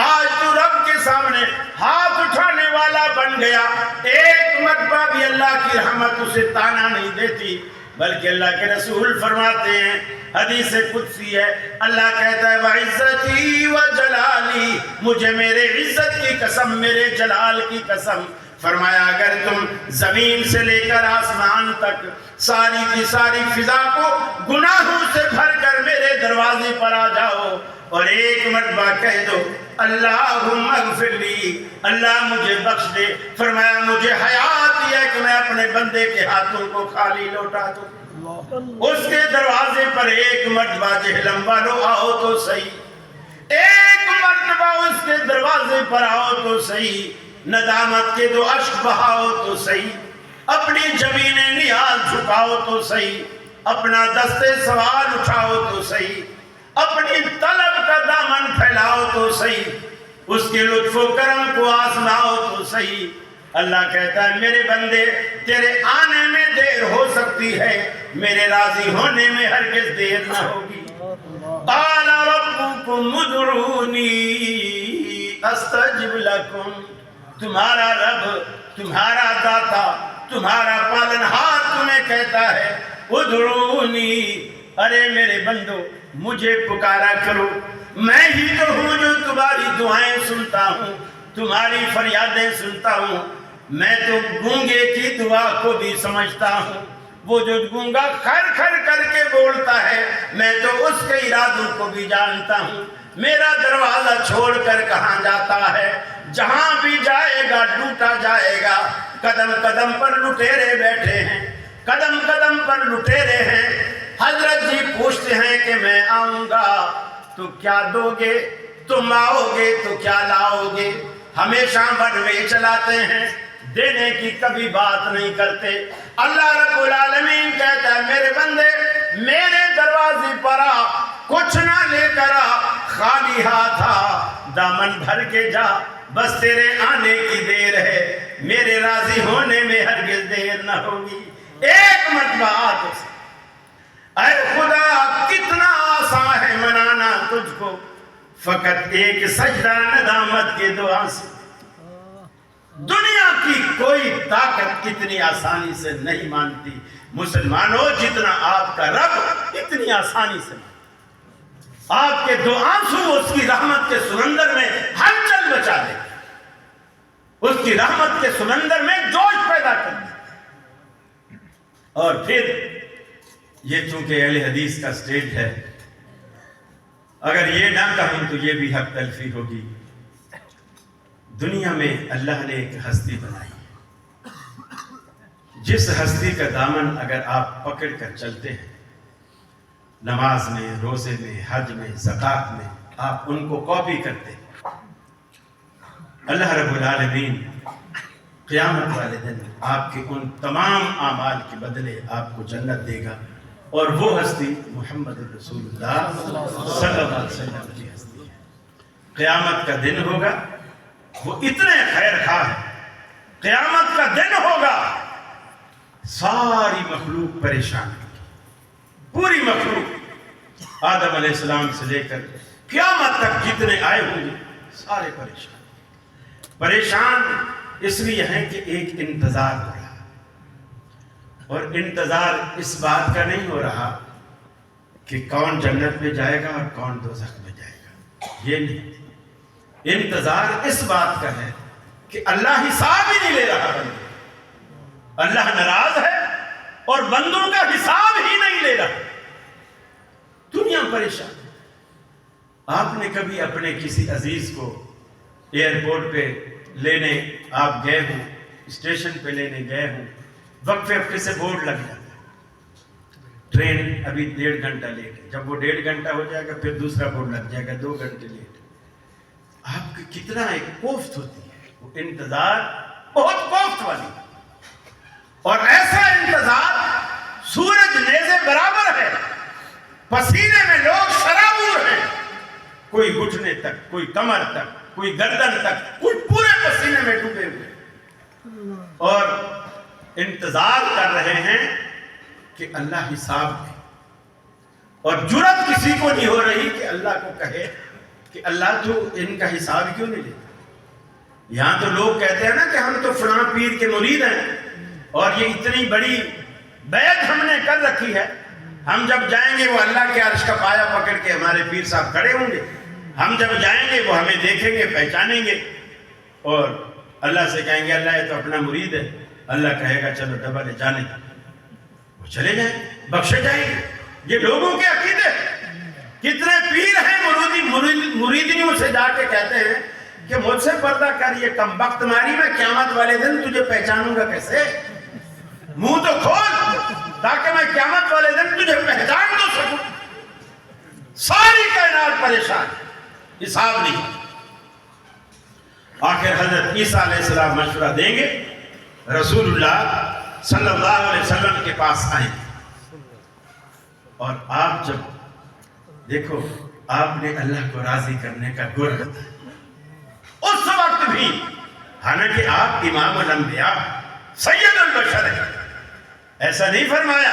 آج تو رب کے سامنے ہاتھ اٹھانے والا بن گیا۔ ایک مرتبہ بھی اللہ کی رحمت اسے تانا نہیں دیتی، بلکہ اللہ کے رسول فرماتے ہیں، حدیث قدسی ہے، اللہ کہتا ہے وَعِزَّتِي وَجَلَالِي، مجھے میرے عزت کی قسم، میرے جلال کی قسم، فرمایا اگر تم زمین سے لے کر آسمان تک ساری کی ساری فضا کو گناہوں سے بھر کر میرے دروازے پر آ جاؤ اور ایک مرتبہ کہہ دو اللہم اغفر لی، اللہ مجھے بخش دے، فرمایا مجھے حیات یہ ہے کہ میں اپنے بندے کے ہاتھوں کو خالی لوٹا دوں۔ اس کے دروازے پر ایک مرتبہ جہلم والو آؤ تو صحیح، ایک مرتبہ اس کے دروازے پر آؤ تو صحیح، ندامت کے 2 اشک بہاؤ تو صحیح، اپنی جبین نیاز جھکاؤ تو صحیح، اپنا دستے سوال اٹھاؤ تو صحیح، اپنی طلب کا دامن پھیلاؤ تو صحیح، اس کے لطف و کرم کو آزماؤ تو صحیح۔ اللہ کہتا ہے میرے بندے تیرے آنے میں دیر ہو سکتی ہے، میرے راضی ہونے میں ہرگز دیر نہ ہوگی۔ قال ربکم ادعونی استجب لکم، تمہارا رب، تمہارا داتا، تمہارا پالنہار تمہیں کہتا ہے ادعونی، ارے میرے بندو مجھے پکارا کرو، میں ہی تو ہوں جو تمہاری دعائیں سنتا ہوں، تمہاری فریادیں سنتا ہوں، میں تو گونگے کی دعا کو بھی سمجھتا ہوں، وہ جو گونگا کھر کھر کر کے بولتا ہے میں تو اس کے ارادوں کو بھی جانتا ہوں۔ میرا دروازہ چھوڑ کر کہاں جاتا ہے، جہاں بھی جائے گا لوٹا جائے گا۔ قدم قدم پر لٹیرے بیٹھے ہیں، قدم قدم پر لٹیرے ہیں۔ حضرت جی پوچھتے ہیں کہ میں آؤں گا تو کیا دو گے، تم آؤ گے تو کیا لاؤ گے؟ ہمیشہ بڑھوے چلاتے ہیں، دینے کی کبھی بات نہیں کرتے۔ اللہ رب العالمین کہتا ہے میرے بندے میرے دروازے پر آ، کچھ نہ لے کر آ، خالی ہاتھ آ، دامن بھر کے جا، بس تیرے آنے کی دیر ہے، میرے راضی ہونے میں ہرگز دیر نہ ہوگی۔ ایک مرتبہ آ تو اے خدا کتنا آسان ہے منانا تجھ کو، فقط ایک سجدہ ندامت کے دعا سے۔ دنیا کی کوئی طاقت اتنی آسانی سے نہیں مانتی مسلمانوں جتنا آپ کا رب اتنی آسانی سے مانتا۔ آپ کے 2 آنسو اس کی رحمت کے سمندر میں ہلچل مچا دے، اس کی رحمت کے سمندر میں جوش پیدا کر دے۔ اور پھر یہ چونکہ اہل حدیث کا سٹیج ہے، اگر یہ نہ کہوں تو یہ بھی حق تلفی ہوگی. دنیا میں اللہ نے ایک ہستی بنائی ہے، جس ہستی کا دامن اگر آپ پکڑ کر چلتے ہیں، نماز میں، روزے میں، حج میں، زکوٰۃ میں، آپ ان کو کاپی کرتے ہیں، اللہ رب العالمین قیامت والے دن آپ کے ان تمام اعمال کے بدلے آپ کو جنت دے گا. اور وہ ہستی محمد رسول اللہ صلی اللہ علیہ وسلم کی ہستی ہے. قیامت کا دن ہوگا، وہ اتنے خیر خواہ ہیں. قیامت کا دن ہوگا، ساری مخلوق پریشان ہوگی، پوری مخلوق آدم علیہ السلام سے لے کر قیامت تک جتنے آئے ہوں گے سارے پریشان اس لیے ہیں کہ ایک انتظار ہو رہا ہے. اور انتظار اس بات کا نہیں ہو رہا کہ کون جنت میں جائے گا اور کون دوزخ میں جائے گا، یہ نہیں. انتظار اس بات کا ہے کہ اللہ حساب ہی نہیں لے رہا بندے. اللہ ناراض ہے اور بندوں کا حساب ہی نہیں لے رہا. دنیا پریشان ہے. آپ نے کبھی اپنے کسی عزیز کو ایئرپورٹ پہ لینے آپ گئے ہوں، اسٹیشن پہ لینے گئے ہوں، وقفے سے بورڈ لگ جاتا ہے، ٹرین ابھی 1.5 گھنٹہ لیٹ ہے. جب وہ 1.5 گھنٹہ ہو جائے گا پھر دوسرا بورڈ لگ جائے گا 2 گھنٹے لیٹ. آپ کی کتنا ایک کوفت ہوتی ہے، وہ انتظار بہت کوفت والی. اور ایسا انتظار سورج نیزے برابر ہے، پسینے میں لوگ شرابور ہیں، کوئی گھٹنے تک، کوئی کمر تک، کوئی گردن تک، کوئی پورے پسینے میں ڈوبے ہوئے، اور انتظار کر رہے ہیں کہ اللہ حساب دے. اور جرات کسی کو نہیں ہو رہی کہ اللہ کو کہے کہ اللہ تو ان کا حساب کیوں نہیں لیتا. یہاں تو لوگ کہتے ہیں نا کہ ہم تو فلاں پیر کے مرید ہیں اور یہ اتنی بڑی بیعت ہم نے کر رکھی ہے، ہم جب جائیں گے وہ اللہ کے عرش کا پایا پکڑ کے ہمارے پیر صاحب کھڑے ہوں گے، ہم جب جائیں گے وہ ہمیں دیکھیں گے، پہچانیں گے، اور اللہ سے کہیں گے اللہ یہ تو اپنا مرید ہے. اللہ کہے گا چلو ڈبل جانے، وہ چلے جائیں، بخشے جائیں گے. یہ لوگوں کے عقیدے. کتنے پیر ہیں مریدیوں سے جا کے کہتے ہیں کہ مجھ سے پردہ کر، یہ کمبخت ماری، میں قیامت والے دن تجھے پہچانوں گا کیسے؟ منہ تو کھول تاکہ میں قیامت والے دن تجھے پہچان تو سکوں. ساری کائنات پریشان، حساب نہیں. آخر حضرت عیسیٰ علیہ السلام مشورہ دیں گے، رسول اللہ صلی اللہ علیہ وسلم کے پاس آئیں. اور آپ جب دیکھو، آپ نے اللہ کو راضی کرنے کا گر بتایا اس وقت بھی، حالانکہ آپ امام الانبیاء سید البشر ہیں. ایسا نہیں فرمایا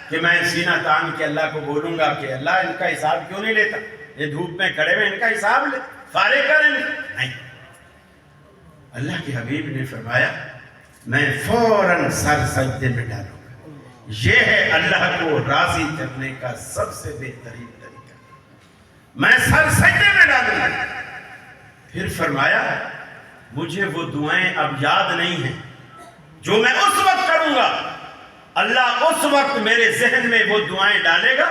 کہ میں سینہ تان کے اللہ کو بولوں گا کہ اللہ ان کا حساب کیوں نہیں لیتا، یہ دھوپ میں کھڑے ہوئے ان کا حساب لے، فارغ کریں. نہیں، اللہ کے حبیب نے فرمایا میں فوراً سر سجدے میں ڈالوں گا. یہ ہے اللہ کو راضی کرنے کا سب سے بہترین طریقہ. میں سر سجدے میں ڈالوں گا. پھر فرمایا مجھے وہ دعائیں اب یاد نہیں ہیں جو میں اس وقت کروں گا. اللہ اس وقت میرے ذہن میں وہ دعائیں ڈالے گا،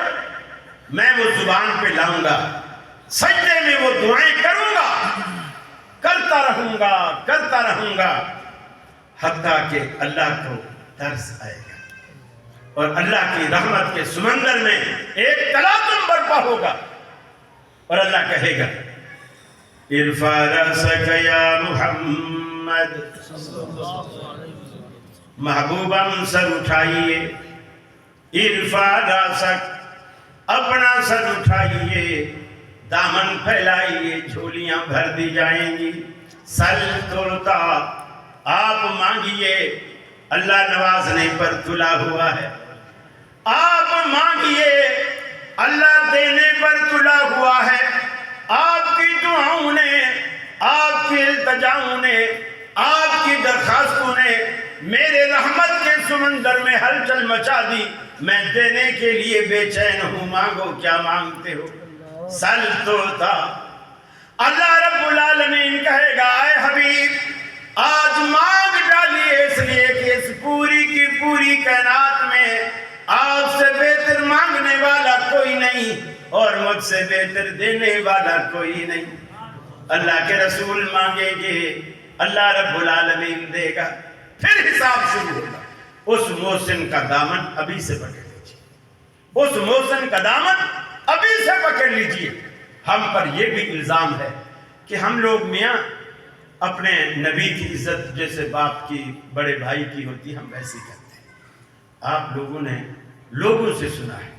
میں وہ زبان پہ لاؤں گا، سجدے میں وہ دعائیں کروں گا، کرتا رہوں گا حتیٰ کہ اللہ کو ترس آئے گا اور اللہ کی رحمت کے سمندر میں ایک تلاطم برپا ہوگا اور اللہ کہے گا ارفع رأسک یا محمد، محبوبم سر اٹھائیے، ارفع رأسک، اپنا سر اٹھائیے، دامن پھیلائیے، جھولیاں بھر دی جائیں گی. سل توتا، آپ مانگیے، اللہ نوازنے پر تلا ہوا ہے. آپ مانگیے، اللہ دینے پر تلا ہوا ہے. آپ کی دعاؤں نے، آپ کی التجاؤں نے، آپ کی درخواستوں نے میرے رحمت کے سمندر میں ہلچل مچا دی. میں دینے کے لیے بے چین ہوں، مانگو کیا مانگتے ہو. سل توتا. اللہ رب العالمین کہے گا اے حبیب آج مانگ ڈالیے، اس لیے کہ اس پوری کی پوری کائنات میں آپ سے بہتر مانگنے والا کوئی نہیں اور مجھ سے بہتر دینے والا کوئی نہیں. اللہ کے رسول مانگیں گے, اللہ رب العالمین دے گا, پھر حساب شروع ہوگا. اس محسن کا دامن ابھی سے پکڑ لیجیے, اس محسن کا دامن ابھی سے پکڑ لیجیے. ہم پر یہ بھی الزام ہے کہ ہم لوگ میاں اپنے نبی کی عزت جیسے باپ کی, بڑے بھائی کی ہوتی, ہم ویسے کرتے ہیں. آپ لوگوں نے لوگوں سے سنا ہے,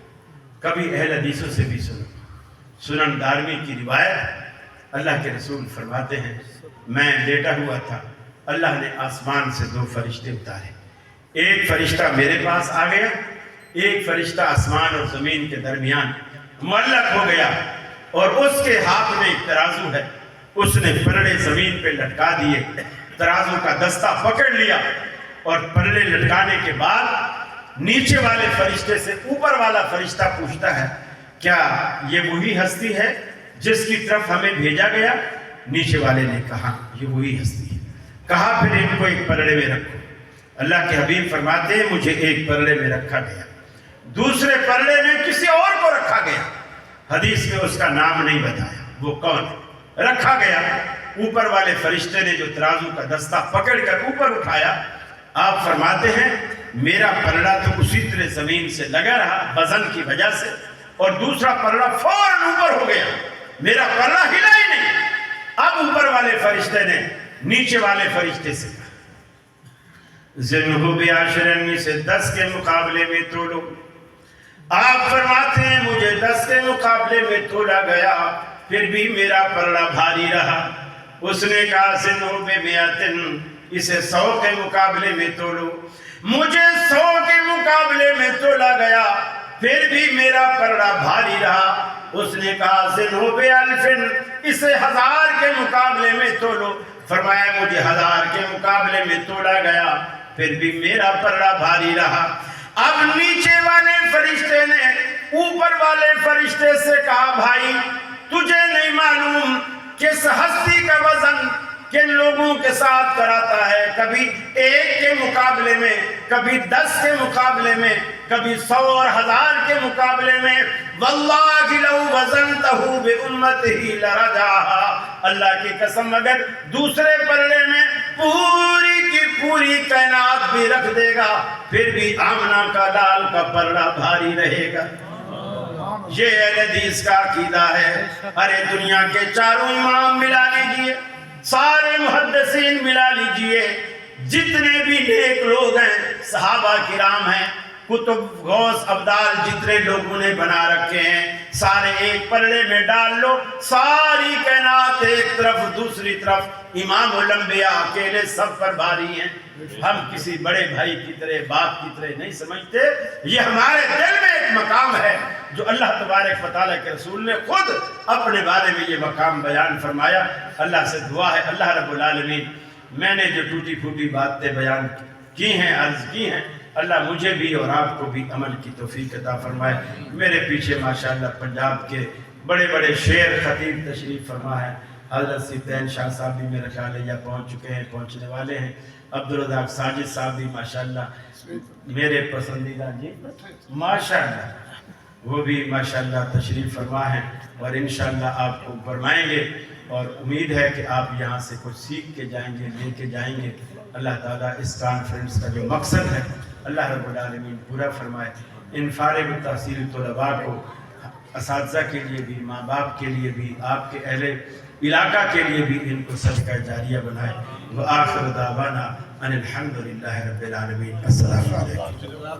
کبھی اہل حدیثوں سے بھی سنا. سنن دارمی کی روایت, اللہ کے رسول فرماتے ہیں میں لیٹا ہوا تھا, اللہ نے آسمان سے 2 فرشتے اتارے. ایک فرشتہ میرے پاس آ گیا, ایک فرشتہ آسمان اور زمین کے درمیان معلق ہو گیا, اور اس کے ہاتھ میں ایک ترازو ہے. اس نے پلڑے زمین پہ لٹکا دیے, ترازو کا دستہ پکڑ لیا, اور پلڑے لٹکانے کے بعد نیچے والے فرشتے سے اوپر والا فرشتہ پوچھتا ہے کیا یہ وہی ہستی ہے جس کی طرف ہمیں بھیجا گیا؟ نیچے والے نے کہا یہ وہی ہستی ہے. کہا پھر ان کو ایک پلڑے میں رکھو. اللہ کے حبیب فرماتے ہیں مجھے ایک پلڑے میں رکھا گیا, دوسرے پلڑے میں کسی اور کو رکھا گیا. حدیث میں اس کا نام نہیں بتایا وہ کون رکھا گیا. اوپر والے فرشتے نے جو ترازو کا دستہ پکڑ کر اوپر اٹھایا, آپ فرماتے ہیں میرا پلڑا تو اسی طرح زمین سے لگا رہا وزن کی وجہ سے, اور دوسرا پلڑا فوراً اوپر ہو گیا, میرا پلڑا ہلا ہی نہیں. اب اوپر والے فرشتے نے نیچے والے فرشتے سے کہا زنہو بعشرن, سے 10 کے مقابلے میں تولو. آپ فرماتے ہیں مجھے 10 کے مقابلے میں تولا گیا, پھر بھی میرا پلڑا بھاری رہا. اس نے کہا زنہو بمئتن, اسے 100 کے مقابلے میں تولو. مجھے 100 کے مقابلے میں تولا گیا, پھر بھی میرا پلڑا بھاری رہا. اس نے کہا زنہو بألفن, اسے 1000 کے مقابلے میں تولو. فرمایا مجھے 1000 کے مقابلے میں تولا گیا, پھر بھی میرا پلڑا بھاری رہا. اب نیچے والے فرشتے نے اوپر والے فرشتے سے کہا بھائی تجھے نہیں معلوم کہ اس ہستی کا وزن کن لوگوں کے ساتھ کراتا ہے, کبھی 1 کے مقابلے میں, کبھی 10 کے مقابلے میں, کبھی 100 اور 1000 کے مقابلے میں. واللہ لو وزنتہ بامتہ لرجعہا, اللہ کی قسم اگر دوسرے پلڑے میں پوری کی پوری کائنات بھی رکھ دے گا, پھر بھی آمنہ کا لال کا پلڑا بھاری رہے گا. یہ اہل حدیث کا عقیدہ ہے. ارے دنیا کے چاروں امام ملا لیجئے, سارے محدثین ملا لیجئے, جتنے بھی نیک لوگ ہیں, صحابہ کرام ہیں, کتب غوث ابدال جتنے لوگوں نے بنا رکھے ہیں, سارے ایک پلڑے میں ڈال لو. ساری کائنات ایک طرف, دوسری طرف امام الانبیاء اکیلے سب پر بھاری ہیں. ہم کسی بڑے بھائی کی طرح, باپ کی طرح نہیں سمجھتے. یہ ہمارے دل میں ایک مقام ہے جو اللہ تبارک و تعالیٰ کے رسول نے خود اپنے بارے میں یہ مقام بیان فرمایا. اللہ سے دعا ہے اللہ رب العالمین میں نے جو ٹوٹی پھوٹی باتیں بیان کی ہیں, عرض کی ہیں, اللہ مجھے بھی اور آپ کو بھی عمل کی توفیق عطا فرمائے. میرے پیچھے ماشاءاللہ پنجاب کے بڑے بڑے شعر خطیب تشریف فرما ہے. حضرت سیتین شاہ صاحب بھی میرا خیال ہے یا پہنچ چکے ہیں, پہنچنے والے ہیں. عبدالرزاق ساجد صاحب بھی ماشاءاللہ میرے پسندیدہ, جی ماشاءاللہ وہ بھی ماشاءاللہ تشریف فرما ہیں, اور انشاءاللہ آپ کو فرمائیں گے, اور امید ہے کہ آپ یہاں سے کچھ سیکھ کے جائیں گے, لے کے جائیں گے. اللہ تعالیٰ اس کانفرنس کا جو مقصد ہے اللہ رب العالمین پورا فرمائے. ان فارغ التحصیل طلباء کو, اساتذہ کے لیے بھی, ماں باپ کے لیے بھی, آپ کے اہل علاقہ کے لیے بھی ان کو صدقہ جاریہ بنائے. وآخر دعوانا ان الحمدللہ رب العالمین. السلام علیکم.